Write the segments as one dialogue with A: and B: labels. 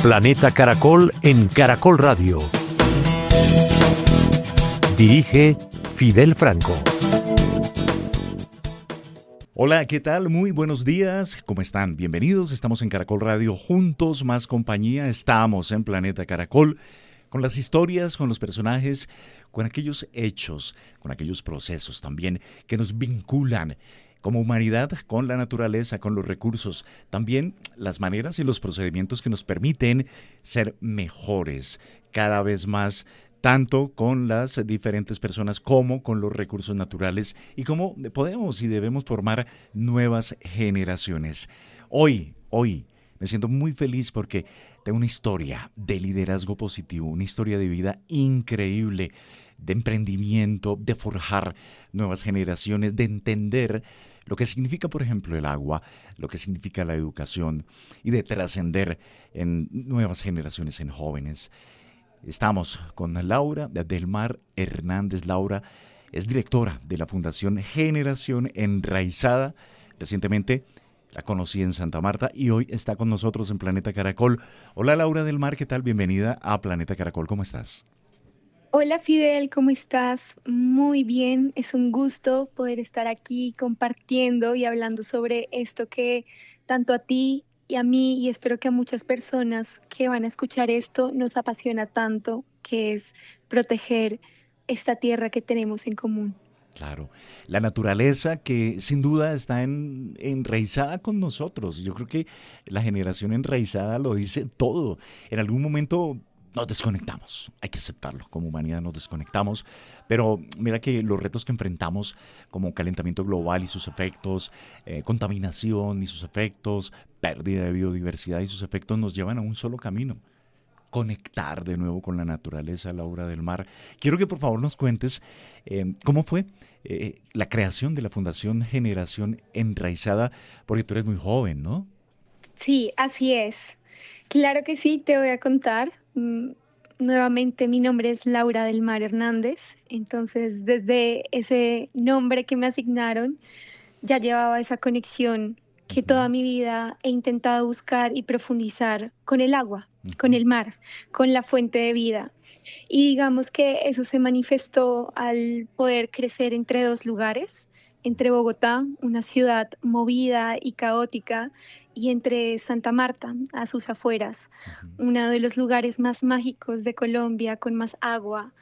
A: Planeta Caracol en Caracol Radio. Dirige Fidel Franco.
B: Hola, ¿qué tal? Muy buenos días. ¿Cómo están? Bienvenidos. Estamos en Caracol Radio juntos, más compañía. Estamos en Planeta Caracol con las historias, con los personajes, con aquellos hechos, con aquellos procesos también que nos vinculan como humanidad con la naturaleza, con los recursos, también las maneras y los procedimientos que nos permiten ser mejores cada vez más, tanto con las diferentes personas como con los recursos naturales y cómo podemos y debemos formar nuevas generaciones. Hoy me siento muy feliz porque tengo una historia de liderazgo positivo, una historia de vida increíble, de emprendimiento, de forjar nuevas generaciones, de entender lo que significa, por ejemplo, el agua, lo que significa la educación y de trascender en nuevas generaciones, en jóvenes. Estamos con Laura del Mar Hernández. Laura es directora de la Fundación Generación Enraizada. Recientemente la conocí en Santa Marta y hoy está con nosotros en Planeta Caracol. Hola Laura del Mar, ¿qué tal? Bienvenida a Planeta Caracol, ¿cómo estás?
C: Hola Fidel, ¿cómo estás? Muy bien, es un gusto poder estar aquí compartiendo y hablando sobre esto que tanto a ti y a mí y espero que a muchas personas que van a escuchar esto nos apasiona tanto, que es proteger esta tierra que tenemos en común.
B: Claro, la naturaleza que sin duda está enraizada con nosotros. Yo creo que la generación enraizada lo dice todo. En algún momento nos desconectamos, hay que aceptarlo, como humanidad nos desconectamos, pero mira que los retos que enfrentamos como calentamiento global y sus efectos, contaminación y sus efectos, pérdida de biodiversidad y sus efectos nos llevan a un solo camino: conectar de nuevo con la naturaleza, Laura del Mar. Quiero que por favor nos cuentes cómo fue la creación de la Fundación Generación Enraizada, porque tú eres muy joven, ¿no?
C: Sí, así es. Claro que sí, te voy a contar. Nuevamente, mi nombre es Laura del Mar Hernández. Entonces, desde ese nombre que me asignaron, ya llevaba esa conexión que
B: Ujú,
C: toda mi vida he intentado buscar y profundizar con el agua, con
B: ujú,
C: el mar, con la fuente de vida. Y digamos que eso se manifestó al poder crecer entre dos lugares, entre Bogotá, una ciudad movida y caótica, y entre Santa Marta, a sus afueras,
B: ujú.
C: uno de los lugares más mágicos de Colombia, con más agua.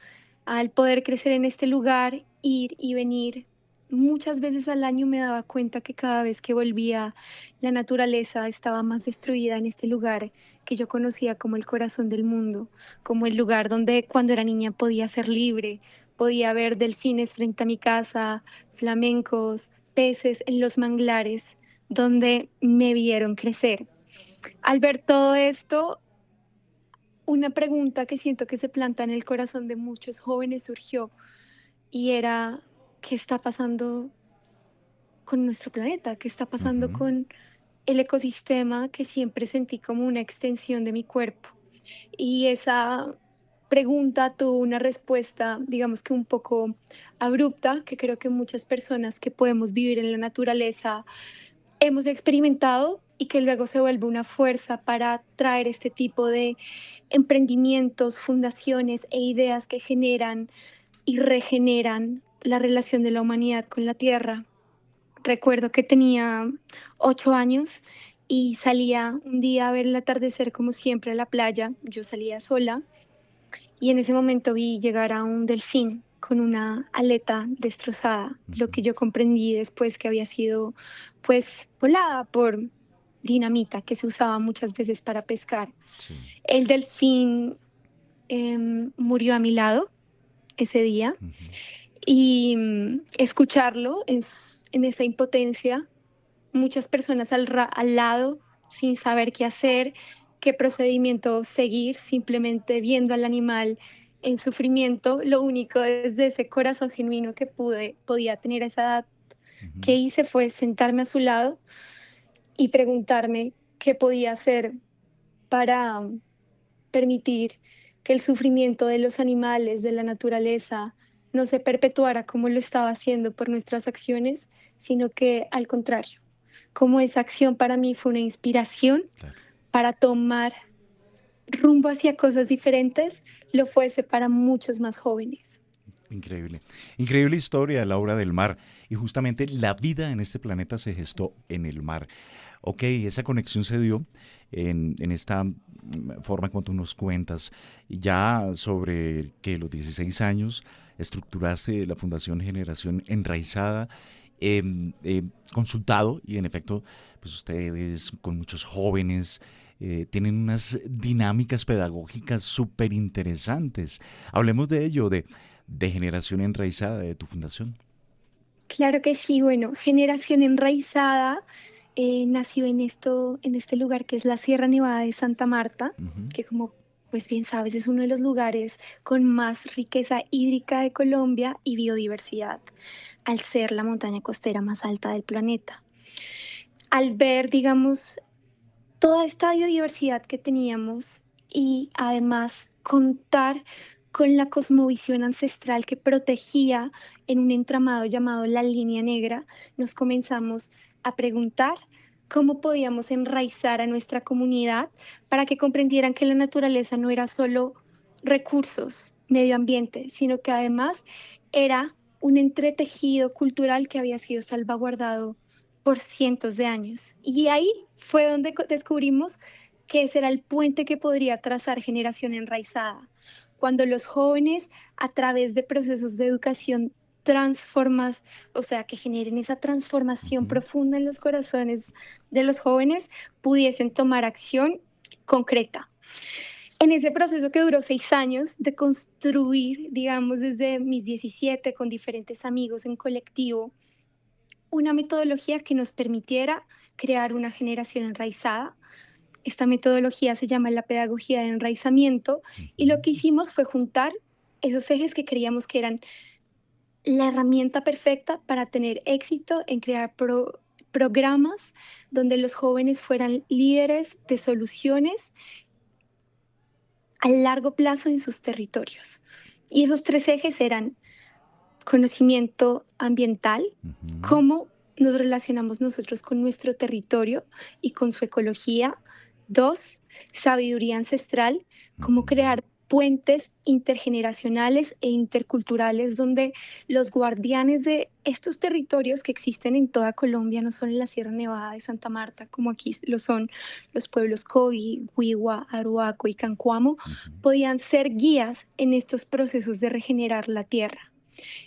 C: Al poder crecer en este lugar, ir y venir, muchas veces al año me daba cuenta que cada vez que volvía, la naturaleza estaba más destruida en este lugar que yo conocía como el corazón del mundo, como el lugar donde cuando era niña podía ser libre, podía ver delfines frente a mi casa, flamencos, peces en los manglares, donde me vieron crecer. Al ver todo esto, una pregunta que siento que se planta en el corazón de muchos jóvenes surgió y era, ¿qué está pasando con nuestro planeta? ¿Qué está pasando
B: Ujú.
C: con el ecosistema que siempre sentí como una extensión de mi cuerpo? Y esa pregunta tuvo una respuesta, digamos que un poco abrupta, que creo que muchas personas que podemos vivir en la naturaleza hemos experimentado y que luego se vuelve una fuerza para traer este tipo de emprendimientos, fundaciones e ideas que generan y regeneran la relación de la humanidad con la tierra. Recuerdo que tenía 8 años y salía un día a ver el atardecer como siempre a la playa. Yo salía sola y en ese momento vi llegar a un delfín con una aleta destrozada, lo
B: Ujú.
C: que yo comprendí después que había sido pues volada por dinamita que se usaba muchas veces para pescar.
B: Sí.
C: El delfín murió a mi lado ese día
B: Ujú.
C: y escucharlo en esa impotencia, muchas personas al lado sin saber qué hacer, qué procedimiento seguir, simplemente viendo al animal en sufrimiento. Lo único desde ese corazón genuino que podía tener a esa edad que
B: Ujú.
C: hice fue sentarme a su lado y preguntarme qué podía hacer para permitir que el sufrimiento de los animales, de la naturaleza, no se perpetuara como lo estaba haciendo por nuestras acciones, sino que al contrario, como esa acción para mí fue una inspiración
B: Claro.
C: para tomar rumbo hacia cosas diferentes, lo fuese para muchos más jóvenes.
B: Increíble. Increíble historia, Laura del mar. Y justamente la vida en este planeta se gestó en el mar. Ok, esa conexión se dio en esta forma como tú nos cuentas. Y ya sobre que los 16 años estructuraste la Fundación Generación Enraizada, consultado y en efecto, pues ustedes con muchos jóvenes tienen unas dinámicas pedagógicas súper interesantes. Hablemos de ello, de Generación Enraizada, de tu fundación.
C: Claro que sí, bueno, Generación Enraizada nació en este lugar que es la Sierra Nevada de Santa Marta,
B: Ujú.
C: que como pues bien sabes es uno de los lugares con más riqueza hídrica de Colombia y biodiversidad, al ser la montaña costera más alta del planeta. Al ver, digamos, toda esta biodiversidad que teníamos y además contar con la cosmovisión ancestral que protegía en un entramado llamado la línea negra, nos comenzamos a preguntar cómo podíamos enraizar a nuestra comunidad para que comprendieran que la naturaleza no era solo recursos, medio ambiente, sino que además era un entretejido cultural que había sido salvaguardado por cientos de años. Y ahí fue donde descubrimos que ese era el puente que podría trazar Generación Enraizada. Cuando los jóvenes, a través de procesos de educación transformas, o sea, que generen esa transformación
B: Ujú.
C: profunda en los corazones de los jóvenes, pudiesen tomar acción concreta. En ese proceso que duró 6 años de construir, digamos, desde mis 17 con diferentes amigos en colectivo, una metodología que nos permitiera crear una generación enraizada. Esta metodología se llama la pedagogía de enraizamiento y lo que
B: Ujú.
C: hicimos fue juntar esos ejes que creíamos que eran la herramienta perfecta para tener éxito en crear programas donde los jóvenes fueran líderes de soluciones a largo plazo en sus territorios. Y esos tres ejes eran conocimiento ambiental,
B: Ujú.
C: cómo nos relacionamos nosotros con nuestro territorio y con su ecología. Dos, sabiduría ancestral, cómo
B: Ujú.
C: crear puentes intergeneracionales e interculturales donde los guardianes de estos territorios que existen en toda Colombia, no solo en la Sierra Nevada de Santa Marta, como aquí lo son los pueblos Cogi, Huigua, Aruaco y Cancuamo,
B: Ujú.
C: podían ser guías en estos procesos de regenerar la tierra.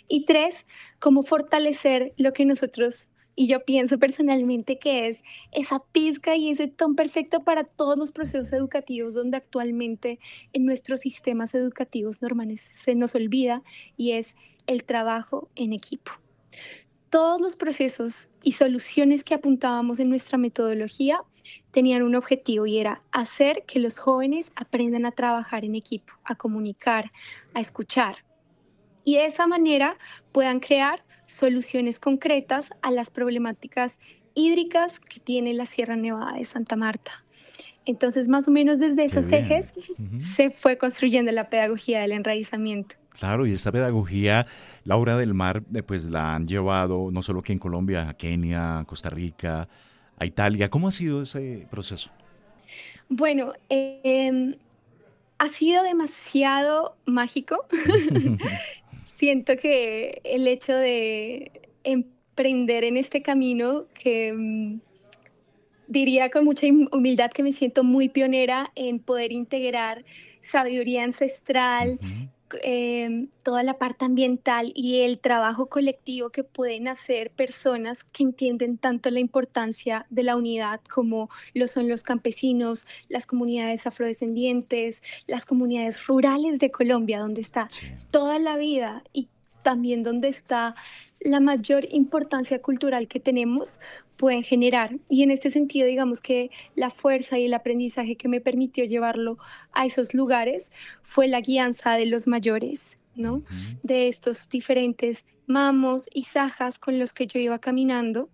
C: Y tres, cómo fortalecer lo que nosotros, y yo pienso personalmente que es esa pizca y ese ton perfecto para todos los procesos
B: Ujú.
C: educativos donde actualmente en nuestros sistemas educativos normales se nos olvida y es el trabajo en equipo. Todos los procesos y soluciones que apuntábamos en nuestra metodología tenían un objetivo y era hacer que los jóvenes aprendan a trabajar en equipo, a comunicar, a escuchar y de esa manera puedan crear soluciones concretas a las problemáticas hídricas que tiene la Sierra Nevada de Santa Marta. Entonces, más o menos desde
B: Qué
C: esos
B: bien.
C: ejes
B: Ujú.
C: se fue construyendo la pedagogía del enraizamiento.
B: Claro, y esta pedagogía, Laura del Mar, pues la han llevado no solo aquí en Colombia, a Kenia, a Costa Rica, a Italia. ¿Cómo ha sido ese proceso?
C: Bueno, ha sido demasiado mágico. Siento que el hecho de emprender en este camino que diría con mucha humildad que me siento muy pionera en poder integrar sabiduría ancestral,
B: Ujú.
C: toda la parte ambiental y el trabajo colectivo que pueden hacer personas que entienden tanto la importancia de la unidad como lo son los campesinos, las comunidades afrodescendientes, las comunidades rurales de Colombia, donde está
B: Sí.
C: toda la vida y también donde está la mayor importancia cultural que tenemos pueden generar. Y en este sentido, digamos que la fuerza y el aprendizaje que me permitió llevarlo a esos lugares fue la guianza de los mayores, ¿no?
B: Ujú.
C: De estos diferentes mamos y sajas con los que yo iba caminando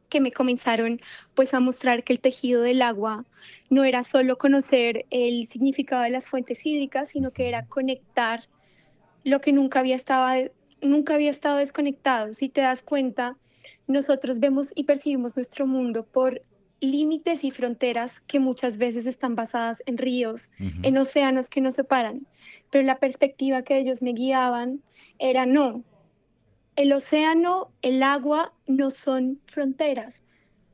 C: que me comenzaron pues a mostrar que el tejido del agua no era solo conocer el significado de las fuentes hídricas, sino
B: Ujú.
C: que era conectar lo que nunca había estado desconectado. Si te das cuenta, nosotros vemos y percibimos nuestro mundo por límites y fronteras que muchas veces están basadas en ríos,
B: Ujú.
C: en océanos que nos separan, pero la perspectiva que ellos me guiaban era no, el océano, el agua no son fronteras,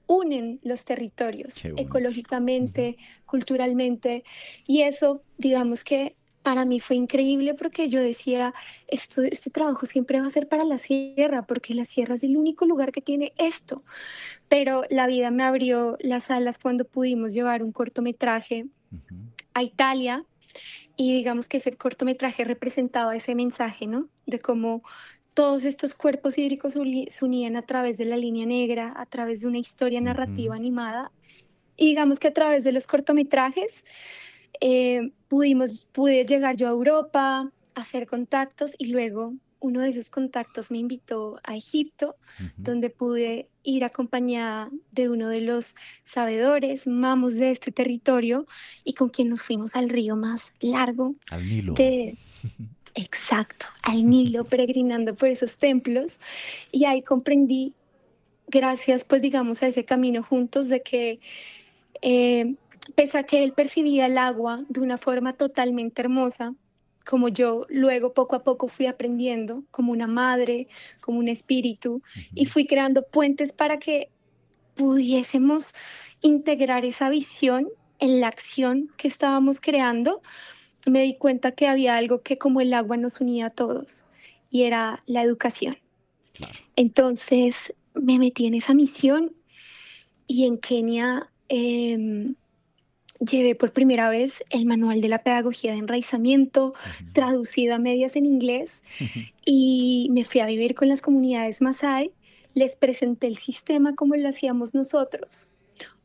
C: unen los territorios
B: Qué bonito. Ujú.
C: ecológicamente, culturalmente, y eso, digamos que para mí fue increíble porque yo decía, este trabajo siempre va a ser para la sierra, porque la sierra es el único lugar que tiene esto, pero la vida me abrió las alas cuando pudimos llevar un cortometraje
B: Ujú.
C: a Italia y digamos que ese cortometraje representaba ese mensaje, ¿no? De cómo todos estos cuerpos hídricos se unían a través de la línea negra, a través de una historia narrativa
B: Ujú.
C: animada. Y digamos que a través de los cortometrajes pude llegar yo a Europa, hacer contactos y luego uno de esos contactos me invitó a Egipto,
B: Ujú.
C: donde pude ir acompañada de uno de los sabedores, mamos de este territorio y con quien nos fuimos al río más largo
B: Al Nilo.
C: de, exacto, al Nilo, peregrinando por esos templos y ahí comprendí, gracias pues digamos a ese camino juntos, de que eh, pese a que él percibía el agua de una forma totalmente hermosa, como yo luego poco a poco fui aprendiendo, como una madre, como un espíritu, y
B: Ujú.
C: fui creando puentes para que pudiésemos integrar esa visión en la acción que estábamos creando. Me di cuenta que había algo que como el agua nos unía a todos, y era la educación.
B: Claro.
C: Entonces me metí en esa misión y en Kenia llevé por primera vez el manual de la pedagogía de enraizamiento,
B: Ujú.
C: traducido a medias en inglés, y me fui a vivir con las comunidades Masái. Les presenté el sistema como lo hacíamos nosotros.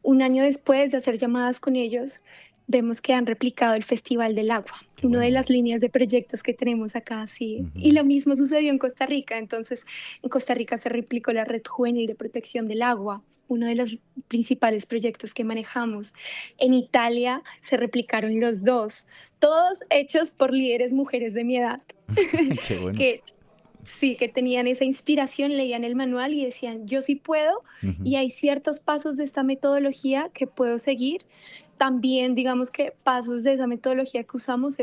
C: Un año después de hacer llamadas con ellos, vemos que han replicado el Festival del Agua,
B: Qué
C: una de
B: bueno.
C: las líneas de proyectos que tenemos acá, sí. Y
B: Ujú.
C: lo mismo sucedió en Costa Rica. Entonces, en Costa Rica se replicó la Red Juvenil de Protección del Agua, uno de los principales proyectos que manejamos. En Italia se replicaron los dos, todos hechos por líderes mujeres de mi edad,
B: Qué bueno.
C: que sí, que tenían esa inspiración, leían el manual y decían, yo sí puedo,
B: Ujú.
C: y hay ciertos pasos de esta metodología que puedo seguir. También, digamos que pasos de esa metodología que usamos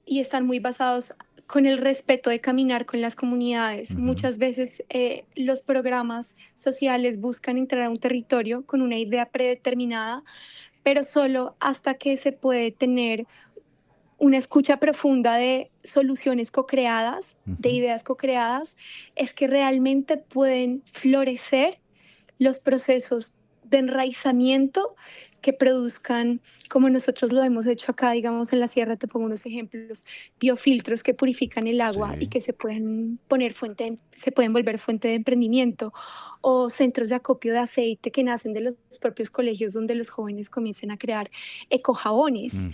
C: y están muy basados con el respeto de caminar con las comunidades.
B: Ujú.
C: Muchas veces los programas sociales buscan entrar a un territorio con una idea predeterminada, pero solo hasta que se puede tener una escucha profunda de soluciones co-creadas, de
B: Ujú.
C: ideas co-creadas, es que realmente pueden florecer los procesos de enraizamiento que produzcan, como nosotros lo hemos hecho acá, digamos en la sierra, te pongo unos ejemplos, biofiltros que purifican el agua y
B: Sí.
C: que se pueden poner se pueden volver fuente de emprendimiento, o centros de acopio de aceite que nacen de los propios colegios donde los jóvenes comiencen a crear ecojabones,
B: Ujú.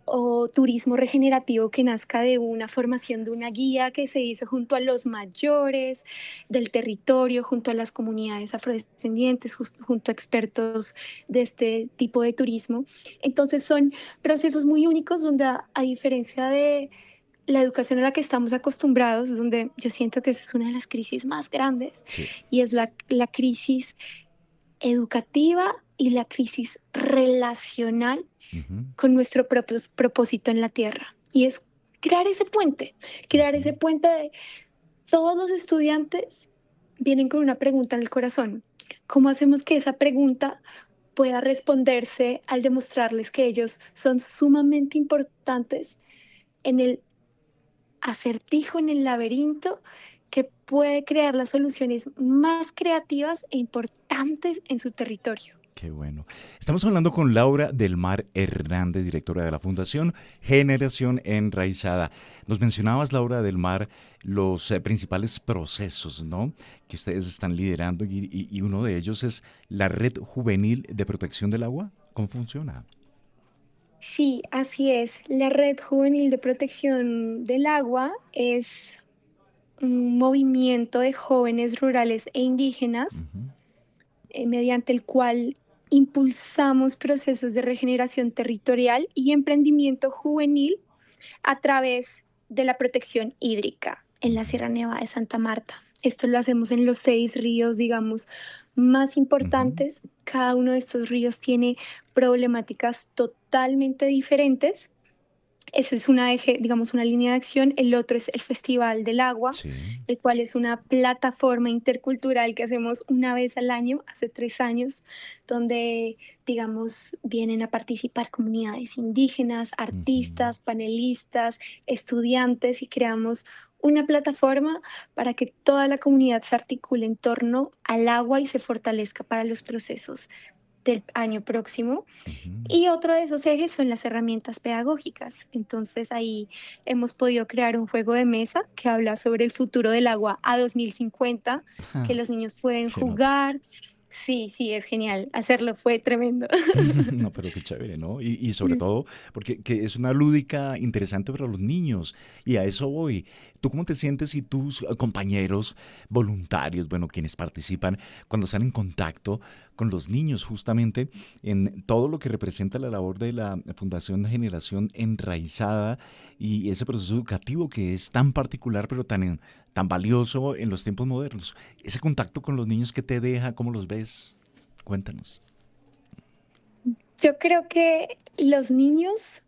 C: o turismo regenerativo que nazca de una formación de una guía que se hizo junto a los mayores del territorio, junto a las comunidades afrodescendientes, junto a expertos de este tipo de turismo. Entonces son procesos muy únicos donde a diferencia de la educación a la que estamos acostumbrados, donde yo siento que esa es una de las crisis más grandes,
B: Sí.
C: y es la crisis educativa y la crisis relacional
B: Ujú.
C: con nuestro propio propósito en la tierra. Y es crear
B: Ujú.
C: ese puente de todos los estudiantes vienen con una pregunta en el corazón. ¿Cómo hacemos que esa pregunta pueda responderse al demostrarles que ellos son sumamente importantes en el acertijo, en el laberinto que puede crear las soluciones más creativas e importantes en su territorio?
B: Qué bueno. Estamos hablando con Laura del Mar Hernández, directora de la Fundación Generación Enraizada. Nos mencionabas, Laura del Mar, los principales procesos, ¿no?, que ustedes están liderando y uno de ellos es la Red Juvenil de Protección del Agua. ¿Cómo funciona?
C: Sí, así es. La Red Juvenil de Protección del Agua es un movimiento de jóvenes rurales e indígenas
B: Ujú.
C: mediante el cual impulsamos procesos de regeneración territorial y emprendimiento juvenil a través de la protección hídrica en la
B: Ujú.
C: Sierra Nevada de Santa Marta. Esto lo hacemos en los 6 ríos, digamos, más
B: Ujú.
C: importantes. Cada uno de estos ríos tiene problemáticas totalmente diferentes. Esa es una eje, digamos, una línea de acción. El otro es el Festival del Agua,
B: Sí.
C: el cual es una plataforma intercultural que hacemos una vez al año, hace 3 años, donde, digamos, vienen a participar comunidades indígenas,
B: Ujú.
C: artistas, panelistas, estudiantes y creamos una plataforma para que toda la comunidad se articule en torno al agua y se fortalezca para los procesos del año próximo.
B: Ujú.
C: Y otro de esos ejes son las herramientas pedagógicas. Entonces ahí hemos podido crear un juego de mesa que habla sobre el futuro del agua a 2050, que los niños pueden
B: Qué nota.
C: jugar. Sí, sí, es genial. Hacerlo fue tremendo.
B: No, pero qué chévere, ¿no? Y sobre todo porque que es una lúdica interesante para los niños. Y a eso voy. ¿Tú cómo te sientes y tus compañeros voluntarios, bueno, quienes participan, cuando están en contacto con los niños, justamente en todo lo que representa la labor de la Fundación Generación Enraizada y ese proceso educativo que es tan particular, pero tan valioso en los tiempos modernos? Ese contacto con los niños que te deja, ¿cómo los ves? Cuéntanos.
C: Yo creo que los niños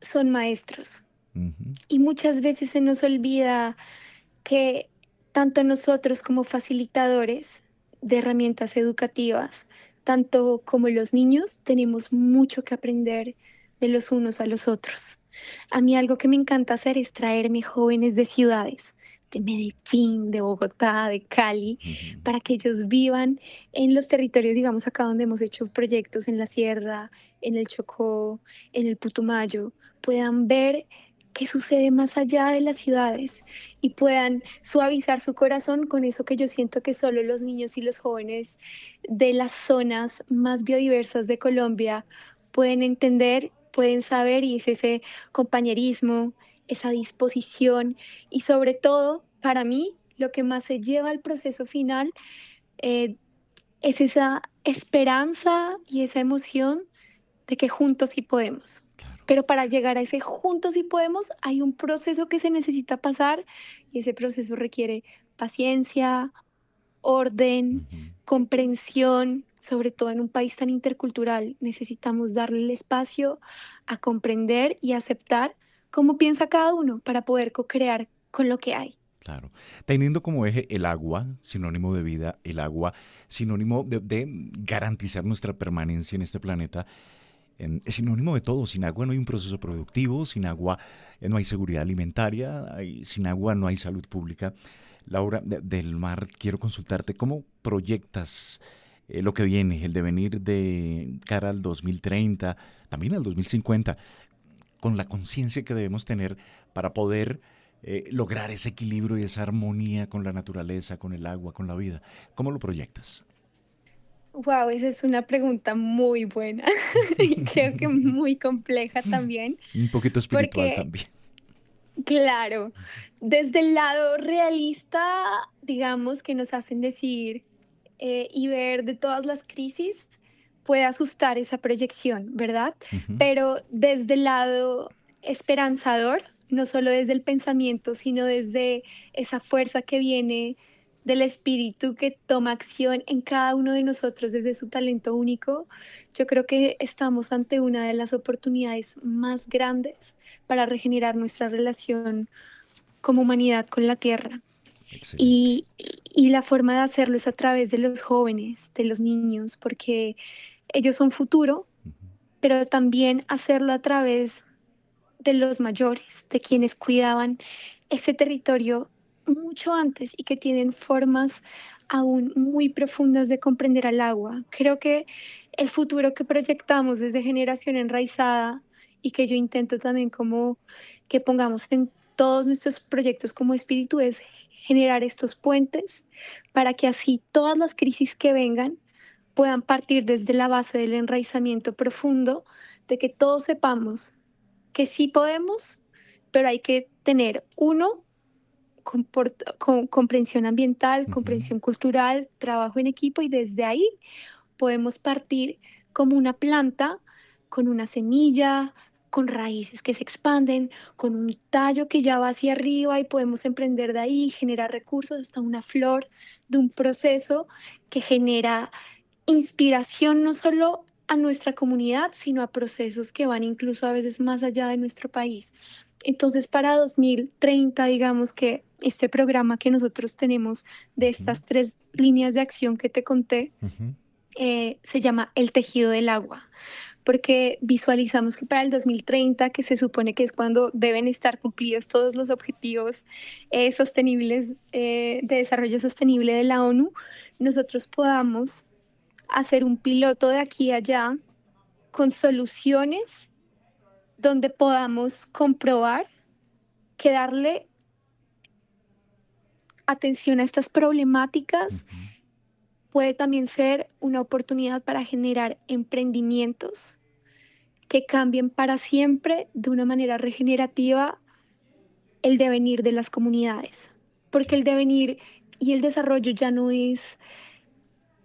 C: son maestros
B: Ujú.
C: y muchas veces se nos olvida que tanto nosotros como facilitadores de herramientas educativas, tanto como los niños, tenemos mucho que aprender de los unos a los otros. A mí algo que me encanta hacer es traerme jóvenes de ciudades, de Medellín, de Bogotá, de Cali,
B: Ujú.
C: para que ellos vivan en los territorios, digamos, acá donde hemos hecho proyectos en la sierra, en el Chocó, en el Putumayo, puedan ver qué sucede más allá de las ciudades y puedan suavizar su corazón con eso que yo siento que solo los niños y los jóvenes de las zonas más biodiversas de Colombia pueden entender, pueden saber, y es ese compañerismo, esa disposición y sobre todo, para mí, lo que más se lleva al proceso final eh, es esa esperanza y esa emoción de que juntos sí podemos.
B: Claro.
C: Pero para llegar a ese juntos sí podemos, hay un proceso que se necesita pasar y ese proceso requiere paciencia, orden,
B: Ujú.
C: comprensión, sobre todo en un país tan intercultural. Necesitamos darle el espacio a comprender y aceptar cómo piensa cada uno para poder co-crear con lo que hay.
B: Claro. Teniendo como eje el agua, sinónimo de vida, el agua, sinónimo de garantizar nuestra permanencia en este planeta, es sinónimo de todo. Sin agua no hay un proceso productivo, sin agua no hay seguridad alimentaria, sin agua no hay salud pública. Laura, del mar, quiero consultarte, ¿cómo proyectas lo que viene, el devenir de cara al 2030, también al 2050? Con la conciencia que debemos tener para poder lograr ese equilibrio y esa armonía con la naturaleza, con el agua, con la vida. ¿Cómo lo proyectas?
C: Wow, esa es una pregunta muy buena y creo que muy compleja también,
B: Un poquito espiritual
C: porque
B: también.
C: claro, desde el lado realista, digamos que nos hacen decir y ver de todas las crisis, puede asustar esa proyección, ¿verdad?
B: Ujú.
C: Pero desde el lado esperanzador, no solo desde el pensamiento, sino desde esa fuerza que viene del espíritu que toma acción en cada uno de nosotros desde su talento único, yo creo que estamos ante una de las oportunidades más grandes para regenerar nuestra relación como humanidad con la Tierra.
B: Excelente.
C: Y la forma de hacerlo es a través de los jóvenes, de los niños, porque ellos son futuro,
B: Ujú.
C: pero también hacerlo a través de los mayores, de quienes cuidaban ese territorio mucho antes y que tienen formas aún muy profundas de comprender al agua. Creo que el futuro que proyectamos desde Generación Enraizada y que yo intento también como que pongamos en todos nuestros proyectos como espíritu es generar estos puentes para que así todas las crisis que vengan puedan partir desde la base del enraizamiento profundo de que todos sepamos que sí podemos, pero hay que tener uno, comprensión ambiental,
B: Ujú.
C: comprensión cultural, trabajo en equipo y desde ahí podemos partir como una planta con una semilla, con raíces que se expanden, con un tallo que ya va hacia arriba y podemos emprender de ahí, generar recursos hasta una flor de un proceso que genera inspiración no solo a nuestra comunidad, sino a procesos que van incluso a veces más allá de nuestro país. Entonces, para 2030, digamos que este programa que nosotros tenemos de
B: Ujú,
C: estas 3 líneas de acción que te conté,
B: ujú.
C: se llama El tejido del agua, porque visualizamos que para el 2030, que se supone que es cuando deben estar cumplidos todos los objetivos sostenibles de desarrollo sostenible de la ONU, nosotros podamos hacer un piloto de aquí a allá con soluciones donde podamos comprobar que darle atención a estas problemáticas
B: Ujú.
C: puede también ser una oportunidad para generar emprendimientos que cambien para siempre de una manera regenerativa el devenir de las comunidades. Porque el devenir y el desarrollo ya no es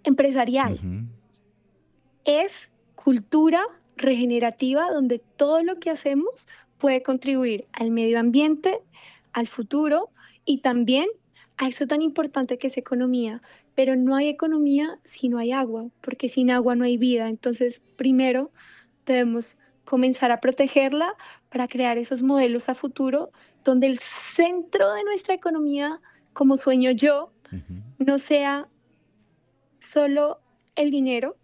C: empresarial,
B: Ujú.
C: es cultura regenerativa donde todo lo que hacemos puede contribuir al medio ambiente, al futuro y también a eso tan importante que es economía. Pero no hay economía si no hay agua, porque sin agua no hay vida. Entonces, primero debemos comenzar a protegerla para crear esos modelos a futuro donde el centro de nuestra economía, como sueño yo,
B: Ujú.
C: no sea solo el dinero,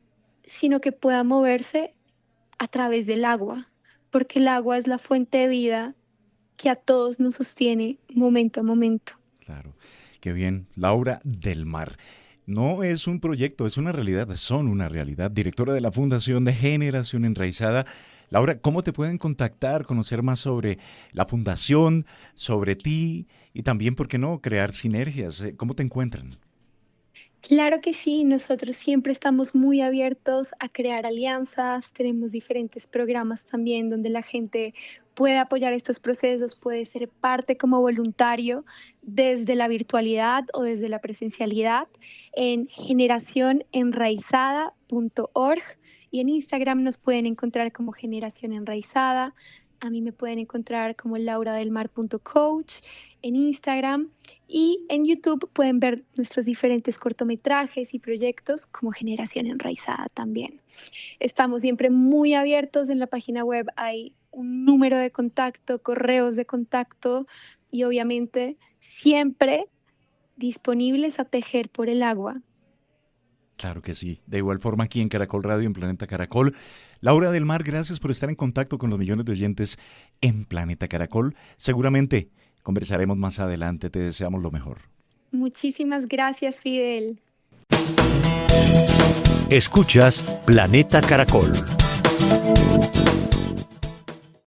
C: sino que pueda moverse a través del agua, porque el agua es la fuente de vida que a todos nos sostiene momento a momento.
B: Claro, qué bien. Laura del Mar. No es un proyecto, es una realidad, son una realidad. Directora de la Fundación de Generación Enraizada. Laura, ¿cómo te pueden contactar, conocer más sobre la fundación, sobre ti y también, por qué no, crear sinergias? ¿Cómo te encuentran?
C: Claro que sí, nosotros siempre estamos muy abiertos a crear alianzas, tenemos diferentes programas también donde la gente puede apoyar estos procesos, puede ser parte como voluntario desde la virtualidad o desde la presencialidad en generacionenraizada.org y en Instagram nos pueden encontrar como Generación Enraizada, a mí me pueden encontrar como lauradelmar.coach en Instagram y en YouTube pueden ver nuestros diferentes cortometrajes y proyectos como Generación Enraizada también. Estamos siempre muy abiertos en la página web, hay un número de contacto, correos de contacto y obviamente siempre disponibles a tejer por el agua.
B: Claro que sí. De igual forma aquí en Caracol Radio, en Planeta Caracol. Laura del Mar, gracias por estar en contacto con los millones de oyentes en Planeta Caracol. Seguramente conversaremos más adelante. Te deseamos lo mejor.
C: Muchísimas gracias, Fidel.
A: Escuchas Planeta Caracol.